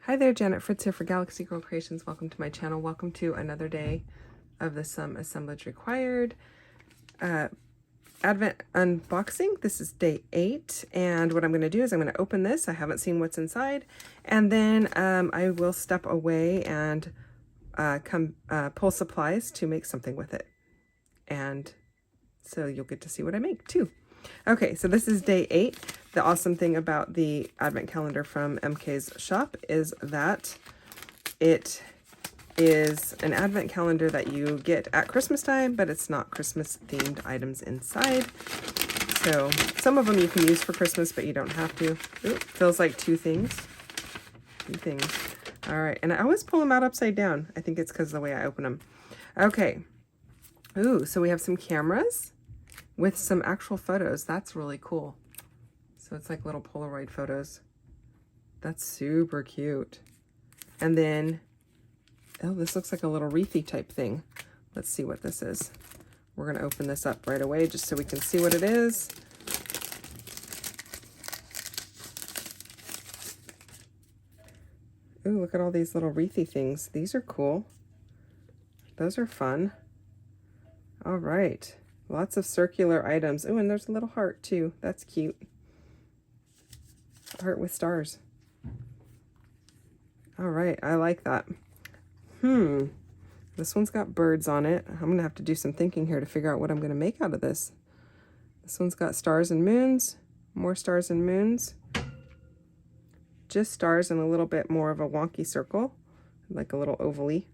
Hi there, Janet Fritz here for Galaxy Girl Creations. Welcome to my channel. Welcome to another day of the Some Assemblage Required Advent unboxing. This is day 8, and what I'm going to do is I'm going to open this. I haven't seen what's inside, and then I will step away and pull supplies to make something with it. And so you'll get to see what I make too. Okay, so this is day 8. The awesome thing about the advent calendar from MK's shop is that it is an advent calendar that you get at Christmas time, but it's not Christmas themed items inside. So some of them you can use for Christmas, but you don't have to. Ooh, feels like two things. All right, and I always pull them out upside down. I think it's because of the way I open them. Okay. Ooh, so we have some cameras with some actual photos. That's really cool. So it's like little Polaroid photos. That's super cute. And then, oh, this looks like a little wreathy type thing. Let's see what this is. We're gonna open this up right away just so we can see what it is. Ooh, look at all these little wreathy things. These are cool. Those are fun. All right. Lots of circular items. Oh, and there's a little heart too. That's cute. Heart with stars. All right, I like that. This one's got birds on it. I'm gonna have to do some thinking here to figure out what I'm gonna make out of this. This one's got stars and moons, more stars and moons. Just stars and a little bit more of a wonky circle, like a little ovally.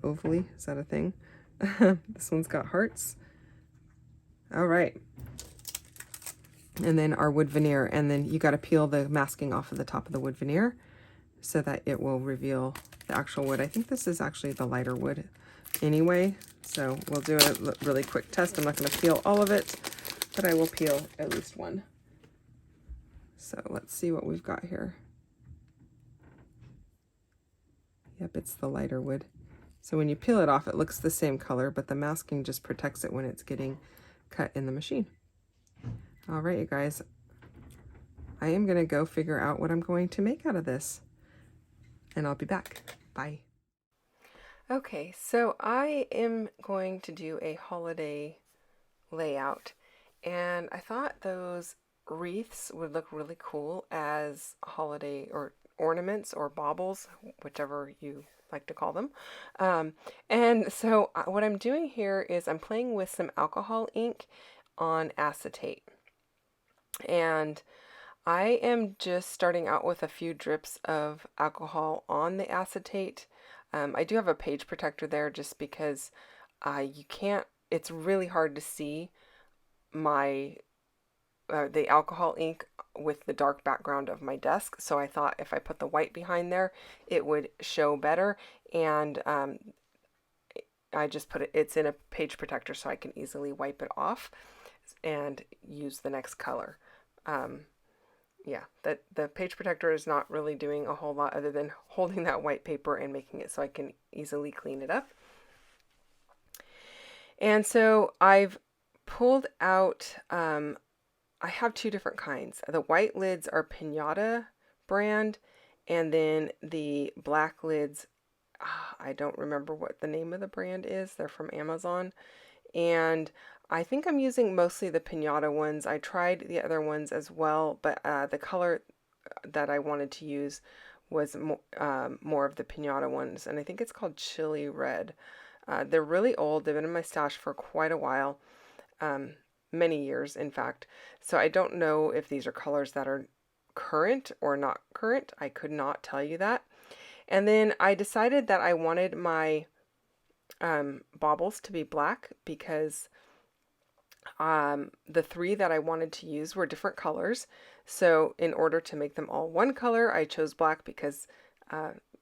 Ovally, is that a thing? This one's got hearts. All right. And then our wood veneer, and then you got to peel the masking off of the top of the wood veneer so that it will reveal the actual wood. I think this is actually the lighter wood anyway, so we'll do a really quick test. I'm not going to peel all of it, but I will peel at least one. So let's see what we've got here. Yep, it's the lighter wood. So when you peel it off, it looks the same color, but the masking just protects it when it's getting cut in the machine. All right, you guys, I am going to go figure out what I'm going to make out of this, and I'll be back. Bye. Okay, so I am going to do a holiday layout, and I thought those wreaths would look really cool as holiday or ornaments or baubles, whichever you like to call them. And so what I'm doing here is I'm playing with some alcohol ink on acetate. And I am just starting out with a few drips of alcohol on the acetate. I do have a page protector there just because it's really hard to see the alcohol ink with the dark background of my desk. So I thought if I put the white behind there, it would show better. And I just it's in a page protector so I can easily wipe it off and use the next color. Yeah, the page protector is not really doing a whole lot other than holding that white paper and making it so I can easily clean it up. And so I've pulled out, I have two different kinds. The white lids are Pinata brand, and then the black lids, I don't remember what the name of the brand is. They're from Amazon. And I think I'm using mostly the Pinata ones. I tried the other ones as well, but the color that I wanted to use was more of the Pinata ones, and I think it's called Chili Red. They're really old. They've been in my stash for quite a while, many years, in fact. So I don't know if these are colors that are current or not current. I could not tell you that. And then I decided that I wanted my baubles to be black because the 3 that I wanted to use were different colors. So in order to make them all one color, I chose black because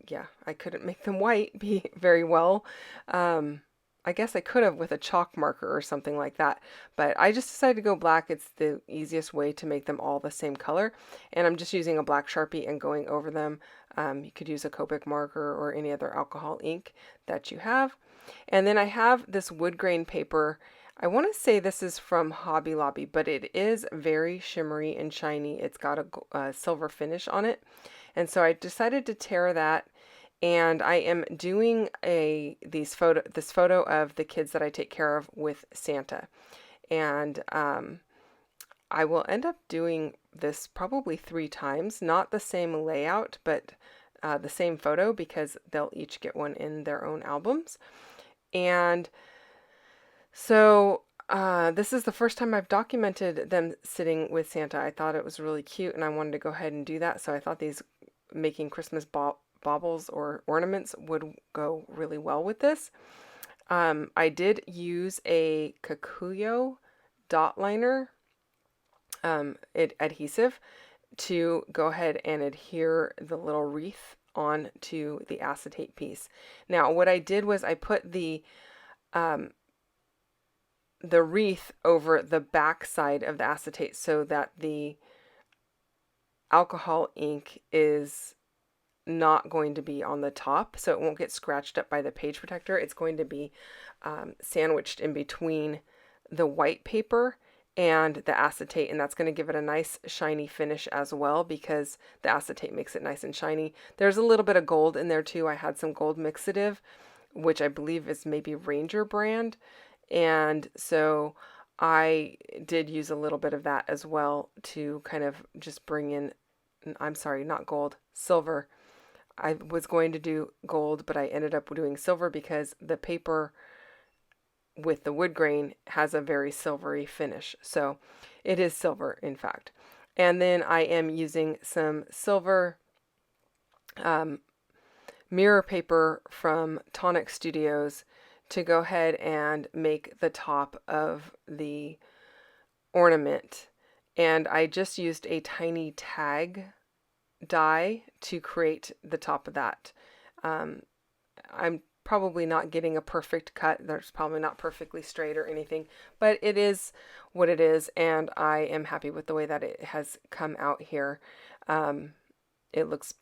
yeah, I couldn't make them white very well. I guess I could have with a chalk marker or something like that, but I just decided to go black. It's the easiest way to make them all the same color, and I'm just using a black Sharpie and going over them. You could use a Copic marker or any other alcohol ink that you have. And then I have this wood grain paper. I want to say this is from Hobby Lobby, but it is very shimmery and shiny. It's got a silver finish on it. And so I decided to tear that, and I am doing this photo of the kids that I take care of with Santa. And I will end up doing this probably 3 times, not the same layout, but the same photo, because they'll each get one in their own albums. And so this is the first time I've documented them sitting with Santa. I thought it was really cute, and I wanted to go ahead and do that. So I thought these making Christmas baubles or ornaments would go really well with this. I did use a Kikuyo dot liner adhesive to go ahead and adhere the little wreath onto the acetate piece. Now, what I did was I put the wreath over the back side of the acetate so that the alcohol ink is not going to be on the top, so it won't get scratched up by the page protector. It's going to be sandwiched in between the white paper and the acetate, and that's going to give it a nice shiny finish as well, because the acetate makes it nice and shiny. There's a little bit of gold in there too. I had some gold mixative, which I believe is maybe Ranger brand, and so I did use a little bit of that as well to kind of just bring in, I'm sorry, not gold, silver. I was going to do gold, but I ended up doing silver because the paper with the wood grain has a very silvery finish. So it is silver, in fact. And then I am using some silver mirror paper from Tonic Studios to go ahead and make the top of the ornament. And I just used a tiny tag die to create the top of that. I'm probably not getting a perfect cut. There's probably not perfectly straight or anything, but it is what it is, and I am happy with the way that it has come out here. It looks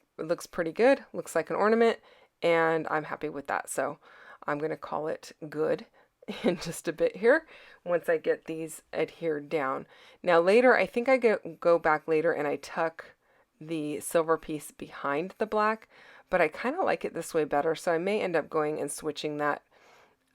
pretty good. Looks like an ornament, and I'm happy with that. So I'm going to call it good in just a bit here once I get these adhered down. Now later, I think I go back later and I tuck the silver piece behind the black, but I kind of like it this way better, so I may end up going and switching that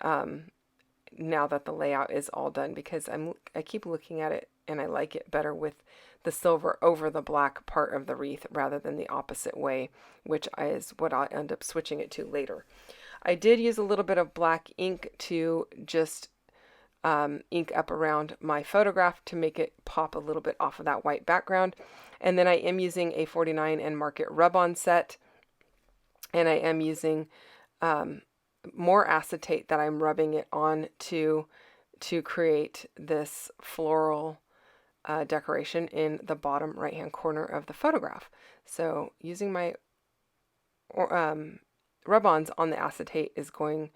now that the layout is all done, because I keep looking at it and I like it better with the silver over the black part of the wreath rather than the opposite way, which is what I'll end up switching it to later. I did use a little bit of black ink to just ink up around my photograph to make it pop a little bit off of that white background. And then I am using a 49 and Market rub-on set, and I am using more acetate that I'm rubbing it on to create this floral decoration in the bottom right hand corner of the photograph. So using my rub-ons on the acetate is going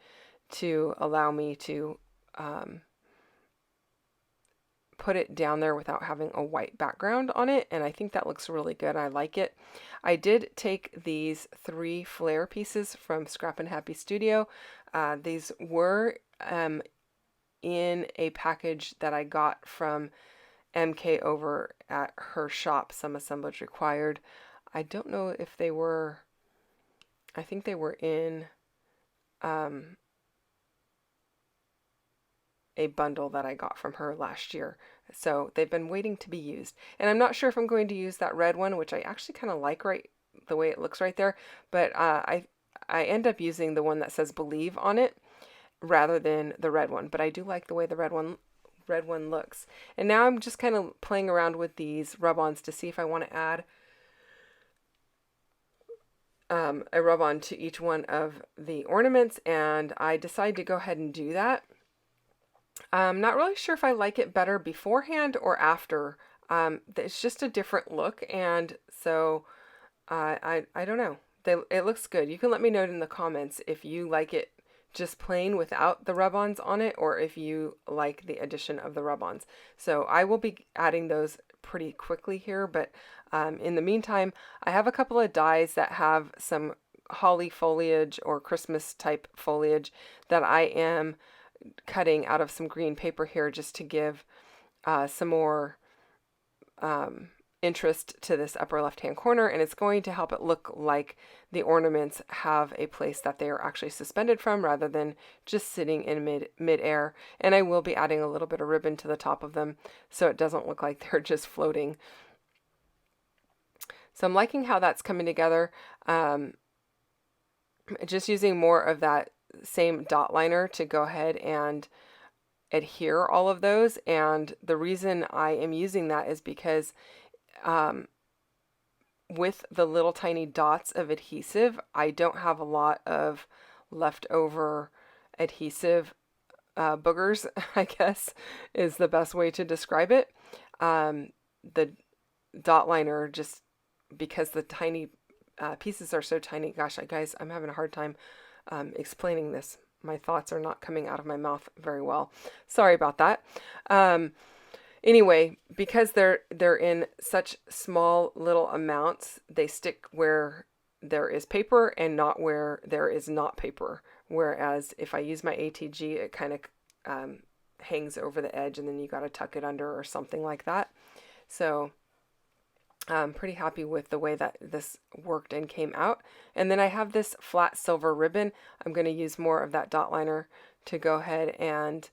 to allow me to put it down there without having a white background on it, and I think that looks really good. I like it. I did take these 3 flare pieces from Scrap and Happy Studio. These were in a package that I got from MK over at her shop, Some Assemblage Required. I don't know if they were, I think they were in a bundle that I got from her last year. So they've been waiting to be used. And I'm not sure if I'm going to use that red one, which I actually kind of like the way it looks right there. But I end up using the one that says Believe on it rather than the red one. But I do like the way the red one looks. And now I'm just kind of playing around with these rub-ons to see if I want to add a rub-on to each one of the ornaments. And I decided to go ahead and do that. I'm not really sure if I like it better beforehand or after. It's just a different look, and so I don't know. It looks good. You can let me know in the comments if you like it just plain without the rub-ons on it, or if you like the addition of the rub-ons. So I will be adding those pretty quickly here, but in the meantime, I have a couple of dies that have some holly foliage or Christmas type foliage that I am cutting out of some green paper here just to give some more interest to this upper left hand corner, and it's going to help it look like the ornaments have a place that they are actually suspended from rather than just sitting in mid-air. And I will be adding a little bit of ribbon to the top of them so it doesn't look like they're just floating. So I'm liking how that's coming together. Just using more of that same dot liner to go ahead and adhere all of those. And the reason I am using that is because with the little tiny dots of adhesive, I don't have a lot of leftover adhesive boogers, I guess is the best way to describe it. The dot liner, just because the tiny pieces are so tiny, gosh, guys, I'm having a hard time explaining this. My thoughts are not coming out of my mouth very well. Sorry about that. Anyway, because they're in such small little amounts, they stick where there is paper and not where there is not paper. Whereas if I use my ATG, it kind of hangs over the edge and then you got to tuck it under or something like that. So I'm pretty happy with the way that this worked and came out. And then I have this flat silver ribbon. I'm going to use more of that dot liner to go ahead and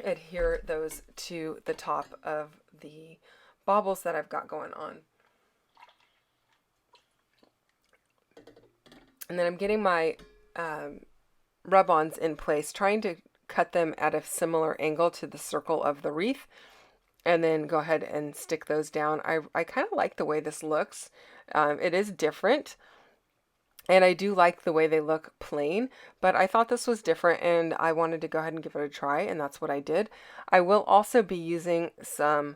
adhere those to the top of the baubles that I've got going on. And then I'm getting my rub-ons in place, trying to cut them at a similar angle to the circle of the wreath, and then go ahead and stick those down. I kind of like the way this looks. It is different. And I do like the way they look plain, but I thought this was different and I wanted to go ahead and give it a try, and that's what I did. I will also be using some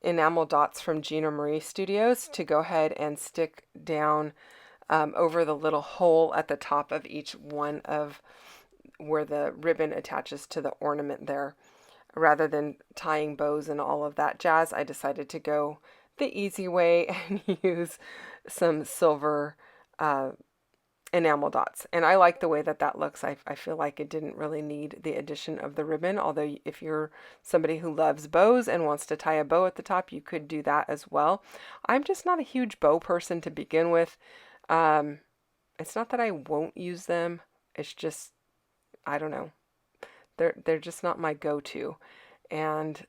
enamel dots from Gina Marie Studios to go ahead and stick down over the little hole at the top of each one of where the ribbon attaches to the ornament there. Rather than tying bows and all of that jazz, I decided to go the easy way and use some silver enamel dots. And I like the way that that looks. I feel like it didn't really need the addition of the ribbon, although if you're somebody who loves bows and wants to tie a bow at the top, you could do that as well. I'm just not a huge bow person to begin with. It's not that I won't use them. It's just, I don't know. They're just not my go-to. And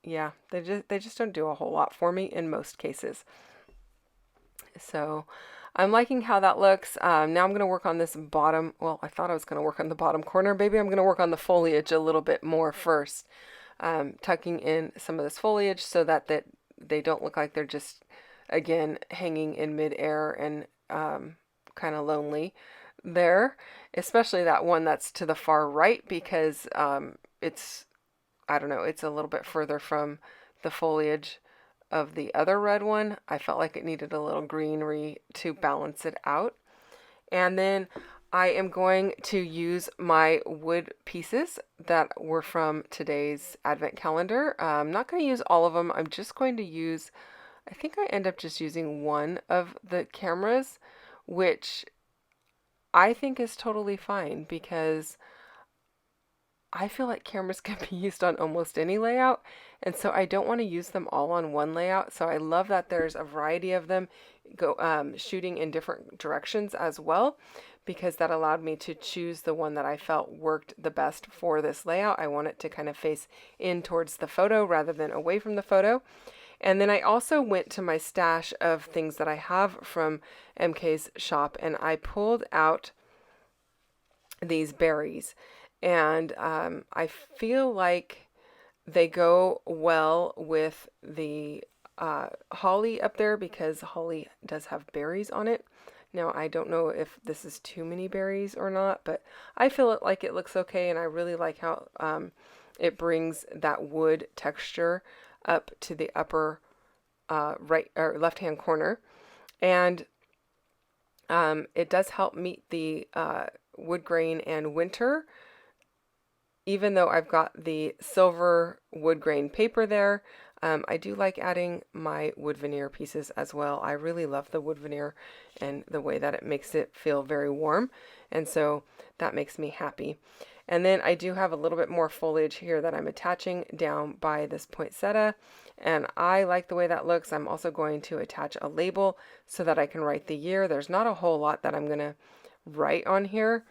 yeah, they just don't do a whole lot for me in most cases. So I'm liking how that looks. Now I'm going to work on this bottom. Well, I thought I was going to work on the bottom corner. Maybe I'm going to work on the foliage a little bit more first. Tucking in some of this foliage so that they don't look like they're just, again, hanging in midair and kind of lonely there. Especially that one that's to the far right, because it's, I don't know, it's a little bit further from the foliage of the other red one. I felt like it needed a little greenery to balance it out. And then I am going to use my wood pieces that were from today's advent calendar. I'm not going to use all of them. I'm just going to use, I think I end up just using one of the cameras, which I think is totally fine because I feel like cameras can be used on almost any layout, and so I don't want to use them all on one layout. So I love that there's a variety of them shooting in different directions as well, because that allowed me to choose the one that I felt worked the best for this layout. I want it to kind of face in towards the photo rather than away from the photo. And then I also went to my stash of things that I have from MK's shop, and I pulled out these berries. And I feel like they go well with the holly up there, because holly does have berries on it. Now, I don't know if this is too many berries or not, but I feel like it looks okay, and I really like how it brings that wood texture up to the upper right or left-hand corner. And it does help meet the Woodgrain and Winter. Even though I've got the silver wood grain paper there, I do like adding my wood veneer pieces as well. I really love the wood veneer and the way that it makes it feel very warm. And so that makes me happy. And then I do have a little bit more foliage here that I'm attaching down by this poinsettia, and I like the way that looks. I'm also going to attach a label so that I can write the year. There's not a whole lot that I'm going to write on here.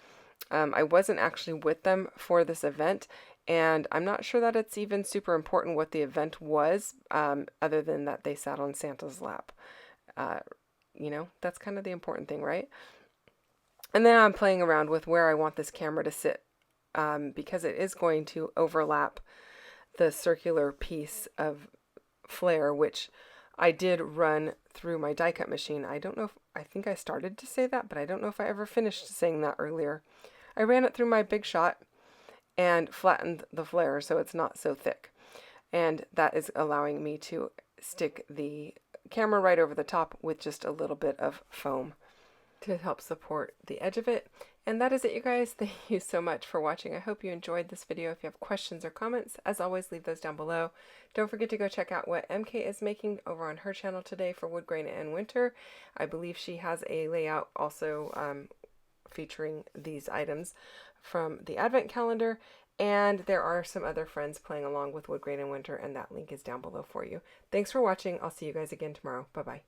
I wasn't actually with them for this event, and I'm not sure that it's even super important what the event was, other than that they sat on Santa's lap. You know, that's kind of the important thing, right? And then I'm playing around with where I want this camera to sit, because it is going to overlap the circular piece of flare, which I did run through my die cut machine. I don't know if, I think I started to say that, but I don't know if I ever finished saying that earlier. I ran it through my Big Shot and flattened the flare so it's not so thick. And that is allowing me to stick the camera right over the top with just a little bit of foam to help support the edge of it. And that is it, you guys. Thank you so much for watching. I hope you enjoyed this video. If you have questions or comments, as always, leave those down below. Don't forget to go check out what MK is making over on her channel today for Woodgrain and Winter. I believe she has a layout also featuring these items from the Advent calendar. And there are some other friends playing along with Woodgrain and Winter, and that link is down below for you. Thanks for watching. I'll see you guys again tomorrow. Bye-bye.